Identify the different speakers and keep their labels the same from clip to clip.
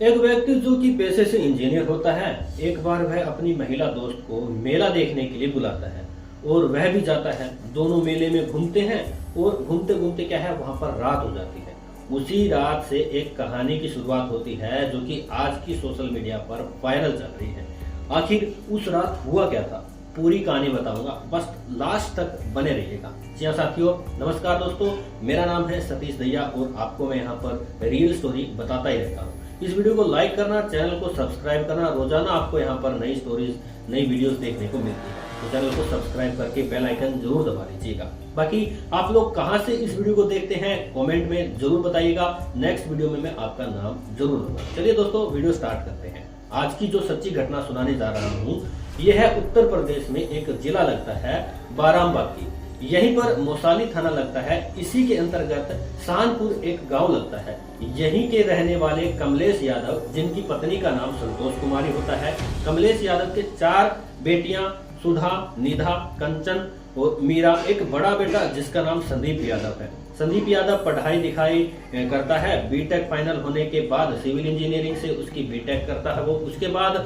Speaker 1: एक व्यक्ति जो कि पेशे से इंजीनियर होता है, एक बार वह अपनी महिला दोस्त को मेला देखने के लिए बुलाता है और वह भी जाता है। दोनों मेले में घूमते हैं और घूमते घूमते क्या है, वहां पर रात हो जाती है। उसी रात से एक कहानी की शुरुआत होती है जो कि आज की सोशल मीडिया पर वायरल चल रही है। आखिर उस रात हुआ क्या था, पूरी कहानी बताऊंगा, बस लास्ट तक बने रहिएगा। जी हाँ साथियों, नमस्कार दोस्तों, मेरा नाम है सतीश दहिया और आपको मैं यहाँ पर रियल स्टोरी बताता ही रहता हूँ। इस वीडियो को लाइक करना, चैनल को सब्सक्राइब करना, रोजाना आपको यहाँ पर नई स्टोरीज, नई वीडियोस देखने को मिलती है, तो चैनल को सब्सक्राइब करके बेल आइकन जरूर दबा लीजिएगा। बाकी आप लोग कहाँ से इस वीडियो को देखते हैं कमेंट में जरूर बताइएगा, नेक्स्ट वीडियो में मैं आपका नाम जरूर लूंगा। चलिए दोस्तों, वीडियो स्टार्ट करते हैं। आज की जो सच्ची घटना सुनाने जा रहा हूँ यह है उत्तर प्रदेश में एक जिला लगता है बारामबाग की, यहीं पर मौसाली थाना लगता है। इसी के अंतर्गत शानपुर एक गांव लगता है। यहीं के रहने वाले कमलेश यादव, जिनकी पत्नी का नाम संतोष कुमारी होता है। कमलेश यादव के 4 बेटियां सुधा, निधा, कंचन और मीरा, एक बड़ा बेटा जिसका नाम संदीप यादव है। संदीप यादव पढ़ाई लिखाई करता है। बीटेक फाइनल होने के बाद सिविल इंजीनियरिंग से उसकी बीटेक करता है वो। उसके बाद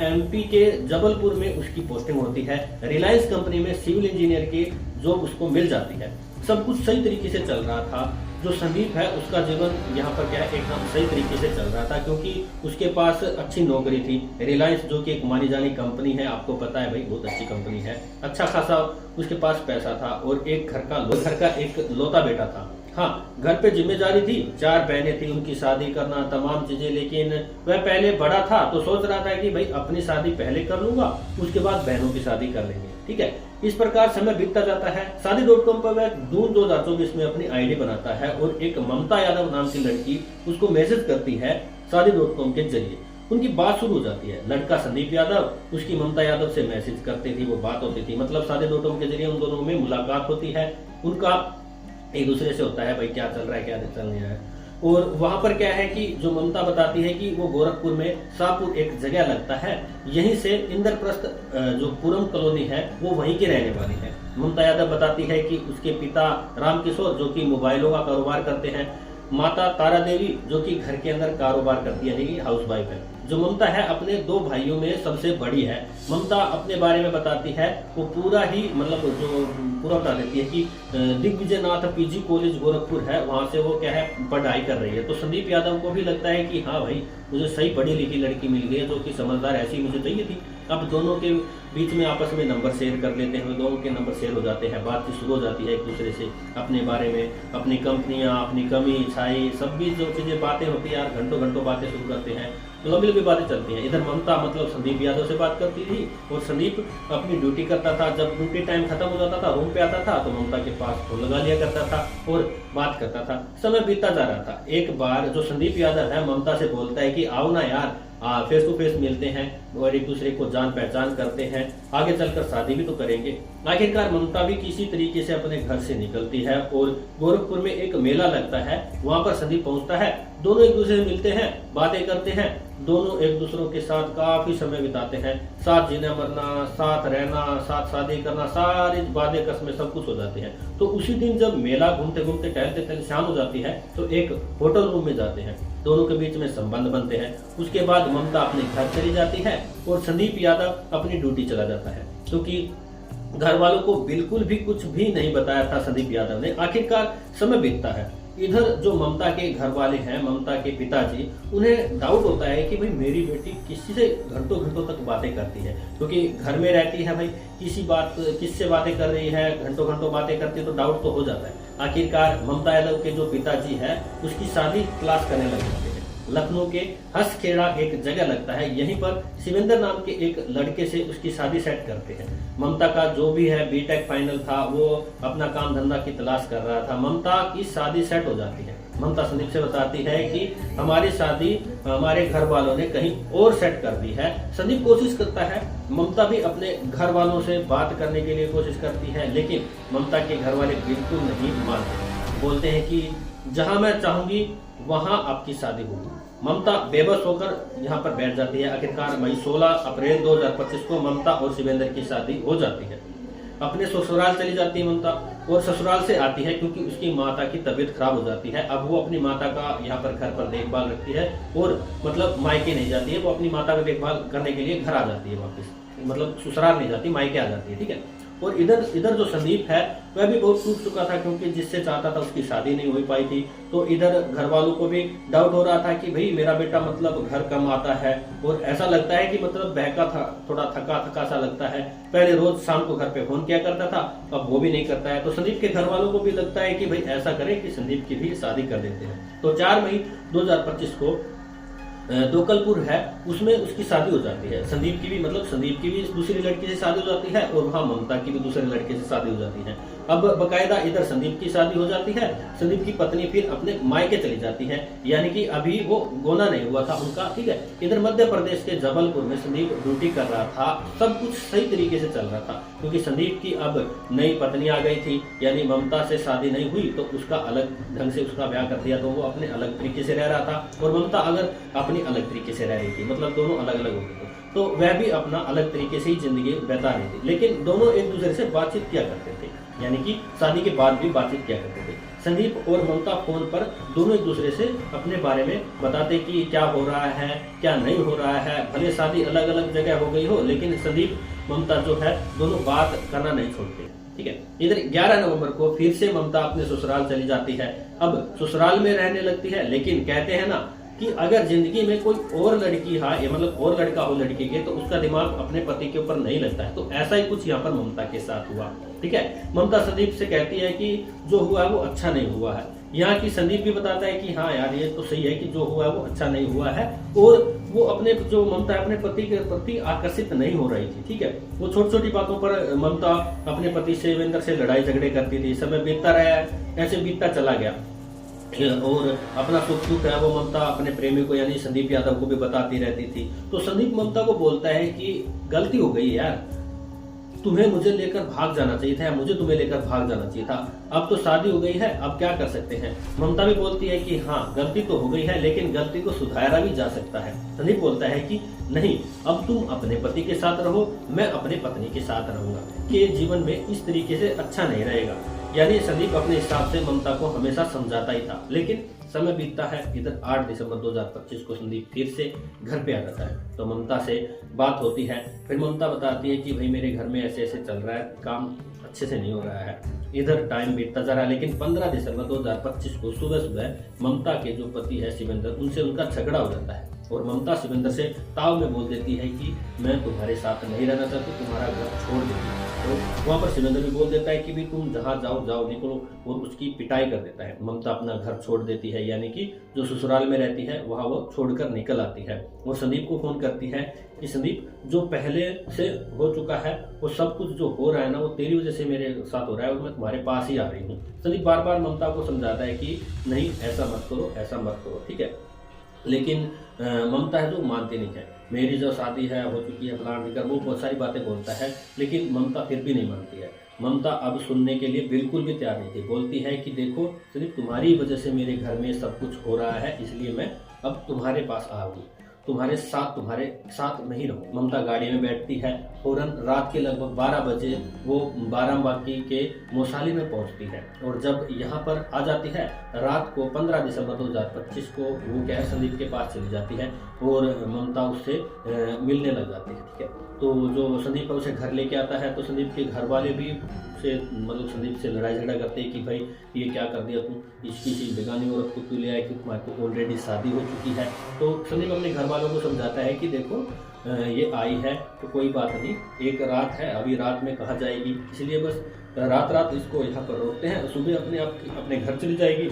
Speaker 1: एमपी के जबलपुर में उसकी पोस्टिंग होती है। रिलायंस कंपनी में सिविल इंजीनियर की जॉब उसको मिल जाती है। सब कुछ सही तरीके से चल रहा था। जो संदीप है उसका जीवन यहाँ पर क्या है, एकदम सही तरीके से चल रहा था, क्योंकि उसके पास अच्छी नौकरी थी। रिलायंस जो कि एक मानी जानी कंपनी है, आपको पता है भाई, बहुत अच्छी कंपनी है। अच्छा खासा उसके पास पैसा था और एक घर का एक लौता बेटा था। हाँ, घर पे जिम्मेदारी थी, 4 बहनें थी, उनकी शादी करना, तमाम चीजें। लेकिन वह पहले बड़ा था तो सोच रहा था कि भाई अपनी शादी पहले कर लूंगा, उसके बाद बहनों की शादी कर लेंगे। ठीक है, इस प्रकार समय बीतता जाता है। शादी.com पर वह जून 2024 में अपनी आईडी बनाता है और एक ममता यादव नाम की लड़की उसको मैसेज करती है शादी.com के जरिए। उनकी बात शुरू हो जाती है। लड़का संदीप यादव उसकी ममता यादव से मैसेज करती थी, वो बात होती थी, मतलब शादी.com के जरिए उन दोनों में मुलाकात होती है। उनका एक दूसरे से होता है, भाई क्या चल रहा है, क्या चल नहीं रहा है। और वहां पर क्या है कि जो ममता बताती है कि वो गोरखपुर में शाहपुर एक जगह लगता है, यहीं से इंद्रप्रस्थ जो पुरम कॉलोनी है वो वहीं की रहने वाली है। ममता यादव बताती है कि उसके पिता रामकिशोर जो कि मोबाइलों का कारोबार करते हैं, माता तारा देवी जो कि घर के अंदर कारोबार करती है, यानी हाउस वाइफ है। जो ममता है अपने 2 भाइयों में सबसे बड़ी है। ममता अपने बारे में बताती है, वो पूरा ही मतलब जो पूरा बता देती है कि दिग्विजयनाथ पीजी कॉलेज गोरखपुर है, वहां से वो क्या है पढ़ाई कर रही है। तो संदीप यादव को भी लगता है कि हाँ भाई, मुझे सही पढ़ी लिखी लड़की मिल गई है जो कि समझदार, ऐसी मुझे चाहिए थी। अब दोनों के बीच में आपस में नंबर शेयर कर लेते हैं, दोनों के नंबर शेयर हो जाते हैं, बातचीत शुरू हो जाती है एक दूसरे से अपने बारे में, अपनी कंपनियां, अपनी कमी छाई, सब भी जो चीजें बातें होती है यार, घंटों घंटों बातें शुरू करते हैं, लंबी लंबी बातें चलती हैं। इधर ममता मतलब संदीप यादव से बात करती थी और संदीप अपनी ड्यूटी करता था। जब ड्यूटी टाइम खत्म हो जाता था, रूम पे आता था तो ममता के पास फोन लगा लिया करता था और बात करता था। समय बीतता जा रहा था। एक बार जो संदीप यादव है ममता से बोलता है कि आओ ना यार, फेस टू फेस मिलते हैं और एक दूसरे को जान पहचान करते हैं, आगे चलकर शादी भी तो करेंगे। आखिरकार ममता भी किसी तरीके से अपने घर से निकलती है और गोरखपुर में एक मेला लगता है, वहां पर संदीप पहुंचता है। दोनों एक दूसरे से मिलते हैं, बातें करते हैं, दोनों एक दूसरों के साथ काफी समय बिताते हैं। साथ जीना मरना, साथ रहना, साथ शादी करना, सारी वादे कसमें सब कुछ हो जाते हैं। तो उसी दिन जब मेला घूमते घूमते टहलते टहलते शाम हो जाती है तो एक होटल रूम में जाते हैं, दोनों के बीच में संबंध बनते हैं। उसके बाद ममता अपने घर चली जाती है और संदीप यादव अपनी ड्यूटी चला जाता है, क्योंकि घर वालों को बिल्कुल भी कुछ भी नहीं बताया था संदीप यादव ने। आखिरकार समय बीतता है। इधर जो ममता के घर वाले हैं, ममता के पिताजी, उन्हें डाउट होता है कि भाई मेरी बेटी किसी से घंटों घंटों तक बातें करती है, क्योंकि घर में रहती है भाई, किससे बातें कर रही है, घंटों घंटों बातें करती है, तो डाउट तो हो जाता है। आखिरकार ममता यादव के जो पिताजी है उसकी शादी क्लास करने लग जाते हैं। लखनऊ के हंसखेड़ा एक जगह लगता है, यहीं पर शिवेंद्र नाम के एक लड़के से उसकी शादी सेट करते हैं। ममता का जो भी है बीटेक फाइनल था, वो अपना काम धंधा की तलाश कर रहा था। ममता की शादी सेट हो जाती है। ममता संदीप से बताती है कि हमारी शादी हमारे घर वालों ने कहीं और सेट कर दी है। संदीप कोशिश करता है, ममता भी अपने घर वालों से बात करने के लिए कोशिश करती है, लेकिन ममता के घर वाले बिल्कुल नहीं मानते। बोलते हैं कि जहां मैं चाहूंगी वहां आपकी शादी होगी। ममता बेबस होकर यहाँ पर बैठ जाती है। आखिरकार वही 16 अप्रैल 2025 को ममता और शिवेंद्र की शादी हो जाती है। अपने ससुराल चली जाती है ममता, और ससुराल से आती है क्योंकि उसकी माता की तबीयत खराब हो जाती है। अब वो अपनी माता का यहाँ पर घर पर देखभाल रखती है और मतलब मायके नहीं जाती है, वो अपनी माता का देखभाल करने के लिए घर आ जाती है वापस, मतलब ससुराल नहीं जाती, मायके आ जाती है, ठीक है। और इधर इधर जो संदीप है वह भी बहुत टूट चुका था, क्योंकि जिससे चाहता था उसकी शादी नहीं हो पाई थी। तो इधर घर वालों को भी डाउट हो रहा था कि भाई मेरा बेटा मतलब घर कम आता है, और ऐसा लगता है कि मतलब बहका था, थोड़ा थका थका सा लगता है। पहले रोज शाम को घर पे फोन किया करता था, अब वो भी नहीं करता है। तो संदीप के घर वालों को भी लगता है कि भाई ऐसा करें कि संदीप की भी शादी कर देते हैं। तो 4 मई 2025 को दोकलपुर है उसमें उसकी शादी हो जाती है। संदीप की भी मतलब संदीप की भी दूसरी लड़की से शादी हो जाती है, और वहाँ ममता की भी दूसरे लड़के से शादी हो जाती है। अब बकायदा इधर संदीप की शादी हो जाती है, संदीप की पत्नी फिर अपने मायके चली जाती है, यानी कि अभी वो गोना नहीं हुआ था उनका, ठीक है। इधर मध्य प्रदेश के जबलपुर में संदीप ड्यूटी कर रहा था, सब कुछ सही तरीके से चल रहा था, क्योंकि संदीप की अब नई पत्नी आ गई थी, यानी ममता से शादी नहीं हुई तो उसका अलग ढंग से उसका ब्याह कर दिया, तो वो अपने अलग तरीके से रह रहा था, और ममता अगर अपनी अलग तरीके से रह रही थी, मतलब दोनों अलग अलग हो गए थे। तो वह भी अपना अलग तरीके से ही जिंदगी बिता रही थी, लेकिन दोनों एक दूसरे से बातचीत किया करते थे, यानी कि शादी के बाद भी बातचीत किया करते थे। संदीप और ममता फोन पर दोनों एक दूसरे से अपने बारे में बताते कि क्या हो रहा है क्या नहीं हो रहा है, भले शादी अलग अलग जगह हो गई हो, लेकिन संदीप ममता जो है दोनों बात करना नहीं छोड़ते, ठीक है। इधर 11 नवंबर को फिर से ममता अपने ससुराल चली जाती है। अब ससुराल में रहने लगती है, लेकिन कहते हैं ना कि अगर जिंदगी में कोई और लड़की है, मतलब और लड़का हो लड़की के, तो उसका दिमाग अपने पति के ऊपर नहीं लगता है। तो ऐसा ही कुछ यहाँ पर ममता के साथ हुआ, ठीक है। ममता संदीप से कहती है कि जो हुआ है वो अच्छा नहीं हुआ है। यहाँ की संदीप भी बताता है कि हाँ यार ये तो सही है कि जो हुआ है वो अच्छा नहीं हुआ है, और वो अपने जो ममता अपने पति के प्रति आकर्षित नहीं हो रही थी, ठीक है। वो छोटी छोटी बातों पर ममता अपने पति शिवेंद्र से लड़ाई झगड़े करती थी। समय बीतता रहा, ऐसे बीतता चला गया, और अपना सुख दुख है वो ममता अपने प्रेमी को यानी संदीप यादव को भी बताती रहती थी। तो संदीप ममता को बोलता है कि गलती हो गई यार, तुम्हें मुझे लेकर भाग जाना चाहिए था, या मुझे तुम्हें लेकर भाग जाना चाहिए था। अब तो शादी हो गई है, अब क्या कर सकते हैं। ममता भी बोलती है कि हाँ गलती तो हो गई है, लेकिन गलती को सुधारा भी जा सकता है। संदीप बोलता है कि नहीं, अब तुम अपने पति के साथ रहो, मैं अपने पत्नी के साथ रहूंगा, कि जीवन में इस तरीके से अच्छा नहीं रहेगा। यानी संदीप अपने हिसाब से ममता को हमेशा समझाता ही था, लेकिन समय बीतता है। इधर 8 दिसंबर 2025 को संदीप फिर से घर पे आ जाता है, तो ममता से बात होती है। फिर ममता बताती है कि भाई मेरे घर में ऐसे ऐसे चल रहा है, काम अच्छे से नहीं हो रहा है। इधर टाइम बीतता जा रहा है, लेकिन 15 दिसंबर 2025 को सुबह सुबह ममता के जो पति है शिवेंद्र, उनसे उनका झगड़ा हो जाता है, और ममता शिवेंद्र से ताव में बोल देती है कि मैं तुम्हारे साथ नहीं रहना चाहती, तुम्हारा घर छोड़ देती हूँ। तो वहाँ पर शिवेंद्र भी बोल देता है कि भी तुम जहाँ जाओ जाओ निकलो, और उसकी पिटाई कर देता है। ममता अपना घर छोड़ देती है, यानी कि जो ससुराल में रहती है वहाँ वो छोड़कर निकल आती है, और संदीप को फोन करती है कि संदीप जो पहले से हो चुका है वो सब कुछ जो हो रहा है ना वो तेरी वजह से मेरे साथ हो रहा है, और मैं तुम्हारे पास ही आ रही हूँ। संदीप बार बार ममता को समझाता है कि नहीं ऐसा मत करो, ऐसा मत करो, ठीक है। लेकिन ममता है जो मानती नहीं है। मेरी जो शादी है हो चुकी है फलान ढिकर, वो बहुत सारी बातें बोलता है, लेकिन ममता फिर भी नहीं मानती है। ममता अब सुनने के लिए बिल्कुल भी तैयार नहीं थी। बोलती है कि देखो सिर्फ तुम्हारी वजह से मेरे घर में सब कुछ हो रहा है, इसलिए मैं अब तुम्हारे पास आ गई, तुम्हारे साथ नहीं रहूं। ममता गाड़ी में बैठती है, फौरन रात के लगभग 12 बजे वो बाराबांकी के मोसाली में पहुंचती है, और जब यहाँ पर आ जाती है रात को 15 दिसंबर 2025 को वो क्या है संदीप के पास चली जाती है, और ममता उससे मिलने लग जाती है, ठीक है। तो जो संदीप है उसे घर लेके आता है, तो संदीप के घर वाले भी से मतलब संदीप से लड़ाई झगड़ा करते हैं कि भाई ये क्या कर दिया तुम, इसकी सी बेगानी औरत को क्यों ले आए, कि तुम्हारे को ऑलरेडी शादी हो चुकी है। तो संदीप अपने घर वालों को समझाता है कि देखो ये आई है तो कोई बात नहीं, एक रात है, अभी रात में कहाँ जाएगी, इसलिए बस रात इसको यहाँ पर रोकते हैं, सुबह अपने घर चली जाएगी,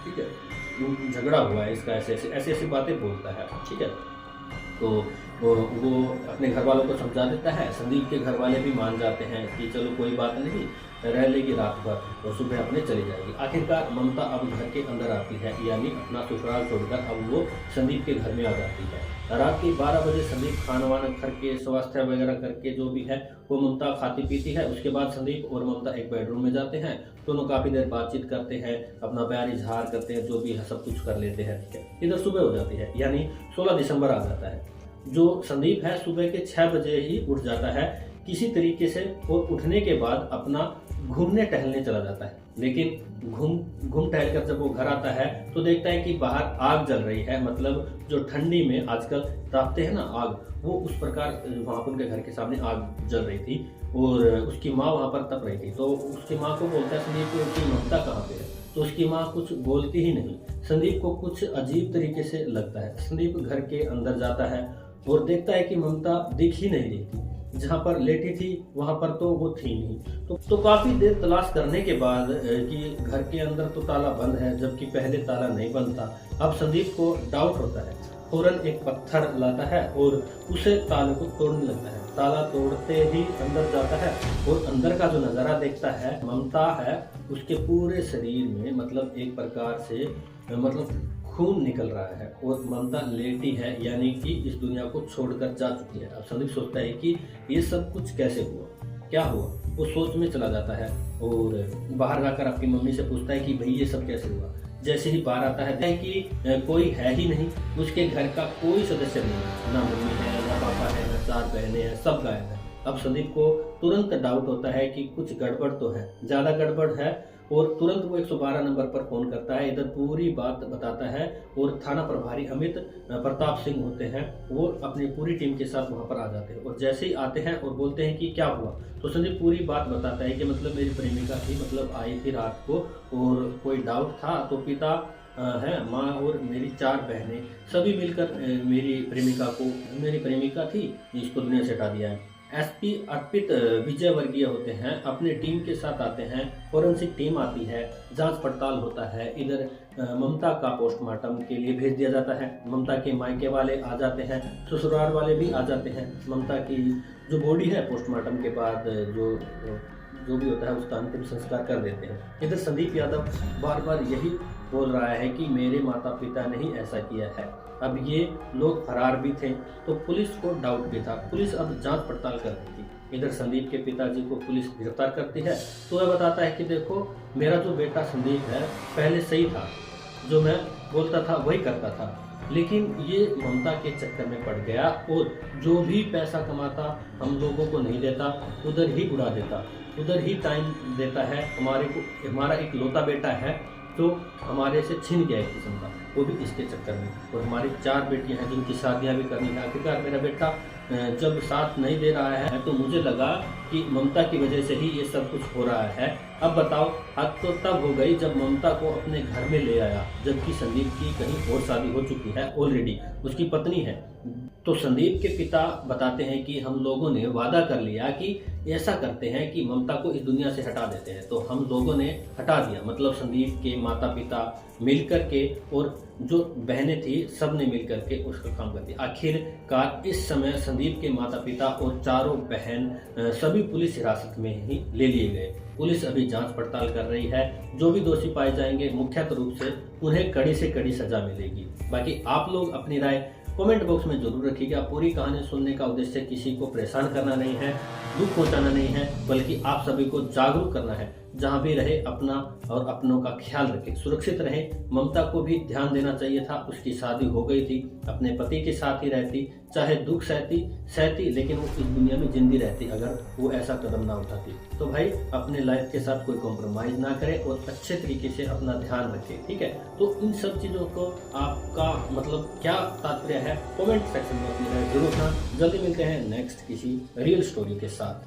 Speaker 1: ठीक है। झगड़ा हुआ है इसका, ऐसी बातें बोलता है, ठीक है। तो वो अपने घर वालों को समझा देता है। संदीप के घर वाले भी मान जाते हैं कि चलो कोई बात नहीं, रह लेगी रात भर और सुबह अपने चली जाएगी। आखिरकार ममता अब घर के अंदर आती है, यानी अपना ससुराल छोड़कर अब वो संदीप के घर में आ जाती है। रात के 12 बजे संदीप खाना वाना करके स्वास्थ्य वगैरह करके जो भी है वो ममता खाती पीती है। उसके बाद संदीप और ममता एक बेडरूम में जाते हैं, दोनों काफी देर बातचीत करते हैं, अपना प्यार इजहार करते हैं, जो भी है सब कुछ कर लेते हैं, ठीक है। इधर सुबह हो जाती है, यानी 16 दिसंबर आ जाता है। जो संदीप है सुबह के 6 बजे ही उठ जाता है, किसी तरीके से और उठने के बाद अपना घूमने टहलने चला जाता है। लेकिन घूम टहल कर जब वो घर आता है तो देखता है कि बाहर आग जल रही है, मतलब जो ठंडी में आजकल तापते हैं ना आग, वो उस प्रकार वहाँ पर उनके घर के सामने आग जल रही थी और उसकी माँ वहाँ पर तप रही थी। तो उसकी माँ को बोलता है संदीप को उसकी ममता कहाँ पे है, तो उसकी माँ कुछ बोलती ही नहीं। संदीप को कुछ अजीब तरीके से लगता है। संदीप घर के अंदर जाता है और देखता है कि ममता दिख ही नहीं रही थी, जहाँ पर लेटी थी वहां पर तो वो थी नहीं। तो काफी देर तलाश करने के बाद कि घर के अंदर तो ताला बंद है जबकि पहले ताला नहीं बंद था। अब संदीप को डाउट होता है, फौरन एक पत्थर लाता है और उसे ताले को तोड़ने लगता है। ताला तोड़ते ही अंदर जाता है और अंदर का जो नजारा देखता है, ममता है उसके पूरे शरीर में मतलब एक प्रकार से मतलब खून निकल रहा है और ममता लेटी है, यानी कि इस दुनिया को छोड़कर जा चुकी है। अब संदीप सोचता है कि ये सब कुछ कैसे हुआ, क्या हुआ। वो सोच में चला जाता है और बाहर जाकर अपनी मम्मी से पूछता है कि भाई ये सब कैसे हुआ। जैसे ही बाहर आता है कि कोई है ही नहीं, उसके घर का कोई सदस्य नहीं है, ना मम्मी है ना पापा है ना 4 बहनें हैं, सब गायब है। अब संदीप को तुरंत डाउट होता है कि कुछ गड़बड़ तो है, ज्यादा गड़बड़ है और तुरंत वो 112 नंबर पर फोन करता है, इधर पूरी बात बताता है और थाना प्रभारी अमित प्रताप सिंह होते हैं, वो अपनी पूरी टीम के साथ वहां पर आ जाते हैं। और जैसे ही आते हैं और बोलते हैं कि क्या हुआ, तो संदीप पूरी बात बताता है कि मतलब मेरी प्रेमिका थी, मतलब आई थी रात को और कोई डाउट था तो पिता है, माँ और मेरी 4 बहनें सभी मिलकर मेरी प्रेमिका थी, इसको दुनिया से हटा दिया है। एसपी अर्पित विजय वर्गीय होते हैं, अपने टीम के साथ आते हैं, फोरेंसिक टीम आती है, जांच पड़ताल होता है। इधर ममता का पोस्टमार्टम के लिए भेज दिया जाता है। ममता के मायके वाले आ जाते हैं, ससुराल वाले भी आ जाते हैं। ममता की जो बॉडी है पोस्टमार्टम के बाद जो भी होता है उसका अंतिम संस्कार कर देते हैं। इधर संदीप यादव बार बार यही बोल रहा है कि मेरे माता पिता ने ही ऐसा किया है। अब ये लोग फरार भी थे तो पुलिस को डाउट भी था। पुलिस अब जांच पड़ताल कर रही थी। इधर संदीप के पिताजी को पुलिस गिरफ्तार करती है तो वह बताता है कि देखो मेरा जो बेटा संदीप है पहले सही था, जो मैं बोलता था वही करता था, लेकिन ये ममता के चक्कर में पड़ गया और जो भी पैसा कमाता हम लोगों को नहीं देता, उधर ही उड़ा देता, उधर ही टाइम देता है। हमारा एक लौता बेटा है जो हमारे से छिन गया एक किस्म का, वो भी इसके चक्कर में। और हमारी 4 बेटियां हैं जिनकी शादियां भी करनी है। आखिरकार मेरा बेटा जब साथ नहीं दे रहा है तो मुझे लगा कि ममता की वजह से ही ये सब कुछ हो रहा है। अब बताओ, हद तो तब हो गई जब ममता को अपने घर में ले आया, जबकि संदीप की कहीं और शादी हो चुकी है ऑलरेडी, उसकी पत्नी है। तो संदीप के पिता बताते हैं कि हम लोगों ने वादा कर लिया कि ऐसा करते हैं कि ममता को इस दुनिया से हटा देते हैं, तो हम लोगों ने हटा दिया। मतलब संदीप के माता पिता मिलकर के और जो बहनें थी सब ने मिलकर के उसका काम कर दिया। आखिरकार इस समय संदीप के माता पिता और 4 बहन सभी पुलिस हिरासत में ही ले लिए गए। पुलिस अभी जांच पड़ताल कर रही है। जो भी दोषी पाए जाएंगे मुख्यतः रूप से उन्हें कड़ी से कड़ी सजा मिलेगी। बाकी आप लोग अपनी राय कमेंट बॉक्स में जरूर रखिएगा। पूरी कहानी सुनने का उद्देश्य किसी को परेशान करना नहीं है, दुख पहुंचाना नहीं है, बल्कि आप सभी को जागरूक करना है। जहां भी रहे अपना और अपनों का ख्याल रखें, सुरक्षित रहे। ममता को भी ध्यान देना चाहिए था, उसकी शादी हो गई थी, अपने पति के साथ ही रहती, चाहे दुख सहती, लेकिन वो इस दुनिया में जिंदी रहती अगर वो ऐसा कदम ना उठाती। तो भाई अपने लाइफ के साथ कोई कॉम्प्रोमाइज ना करें और अच्छे तरीके से अपना ध्यान रखें, ठीक है। तो इन सब चीजों को आपका मतलब क्या तात्पर्य है कमेंट सेक्शन में अपनी राय जरूर। जल्दी मिलते हैं नेक्स्ट किसी रियल स्टोरी के साथ।